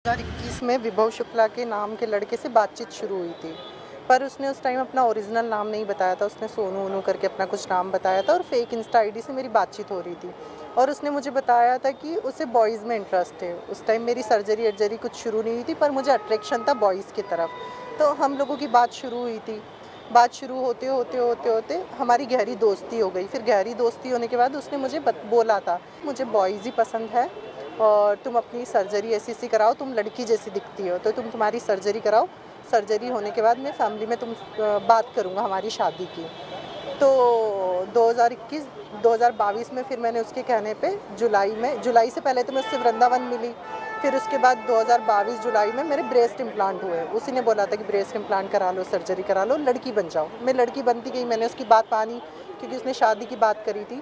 2021 में विभव शुक्ला के नाम के लड़के से बातचीत शुरू हुई थी, पर उसने उस टाइम अपना ओरिजिनल नाम नहीं बताया था। उसने सोनू वोनू करके अपना कुछ नाम बताया था और फेक इंस्टा आईडी से मेरी बातचीत हो रही थी और उसने मुझे बताया था कि उसे बॉयज़ में इंटरेस्ट है। उस टाइम मेरी सर्जरी अर्जरी कुछ शुरू नहीं हुई थी, पर मुझे अट्रैक्शन था बॉयज़ की तरफ। तो हम लोगों की बात शुरू हुई थी। बात शुरू होते होते होते होते हमारी गहरी दोस्ती हो गई। फिर गहरी दोस्ती होने के बाद उसने मुझे बोला था, मुझे बॉयज़ ही पसंद है और तुम अपनी सर्जरी ऐसी कराओ, तुम लड़की जैसी दिखती हो तो तुम्हारी सर्जरी कराओ। सर्जरी होने के बाद मैं फैमिली में बात करूँगा हमारी शादी की। तो 2022 में फिर मैंने उसके कहने पे जुलाई से पहले तो मैं उससे वृंदावन मिली। फिर उसके बाद 2022 जुलाई में मेरे ब्रेस्ट इम्प्लांट हुए। उसी ने बोला था कि ब्रेस्ट इम्प्लांट करा लो, सर्जरी करा लो, लड़की बन जाओ। मैं लड़की बनती गई, मैंने उसकी बात मानी क्योंकि उसने शादी की बात करी थी।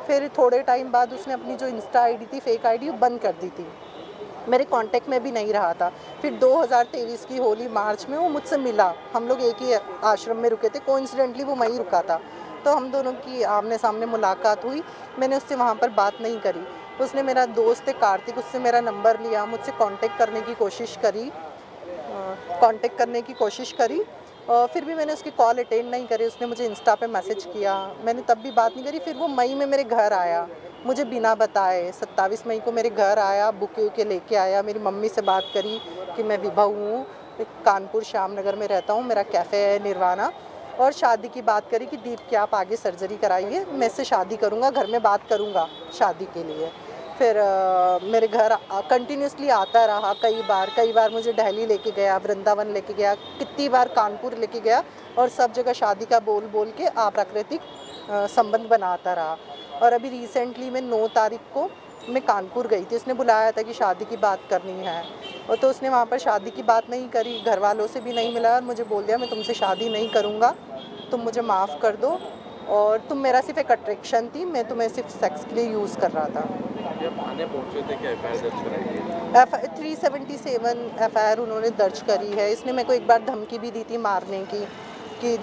फिर थोड़े टाइम बाद उसने अपनी जो इंस्टा आईडी थी, फेक आईडी, बंद कर दी थी। मेरे कांटेक्ट में भी नहीं रहा था। फिर 2023 की होली मार्च में वो मुझसे मिला। हम लोग एक ही आश्रम में रुके थे, कोइंसिडेंटली वो वहीं रुका था। तो हम दोनों की आमने सामने मुलाकात हुई। मैंने उससे वहाँ पर बात नहीं करी। उसने, मेरा दोस्त है कार्तिक, उससे मेरा नंबर लिया, मुझसे कांटेक्ट करने की कोशिश करी। फिर भी मैंने उसकी कॉल अटेंड नहीं करी। उसने मुझे इंस्टा पे मैसेज किया, मैंने तब भी बात नहीं करी। फिर वो मई में मेरे घर आया, मुझे बिना बताए 27 मई को मेरे घर आया, बुके वुके लेके आया। मेरी मम्मी से बात करी कि मैं विभव हूँ, कानपुर श्याम नगर में रहता हूँ, मेरा कैफ़े है निर्वाणा। और शादी की बात करी कि दीप की आप आगे सर्जरी कराइए, मैं इससे शादी करूँगा, घर में बात करूँगा शादी के लिए। फिर मेरे घर कंटिन्यूसली आता रहा। कई बार मुझे दिल्ली लेके गया, वृंदावन लेके गया, कितनी बार कानपुर लेके गया और सब जगह शादी का बोल बोल के अप्राकृतिक संबंध बनाता रहा। और अभी रिसेंटली मैं 9 तारीख को मैं कानपुर गई थी। उसने बुलाया था कि शादी की बात करनी है, और तो उसने वहाँ पर शादी की बात नहीं करी, घर वालों से भी नहीं मिला और मुझे बोल दिया मैं तुमसे शादी नहीं करूँगा, तुम मुझे माफ़ कर दो और तुम मेरा सिर्फ एक अट्रैक्शन थी, मैं तुम्हें सिर्फ सेक्स के लिए यूज़ कर रहा था। आप थाने पहुँचे थे, क्या एफआईआर दर्ज कराई थी? 377 एफआईआर उन्होंने दर्ज करी है। इसने मेरे को एक बार धमकी भी दी थी मारने की, कि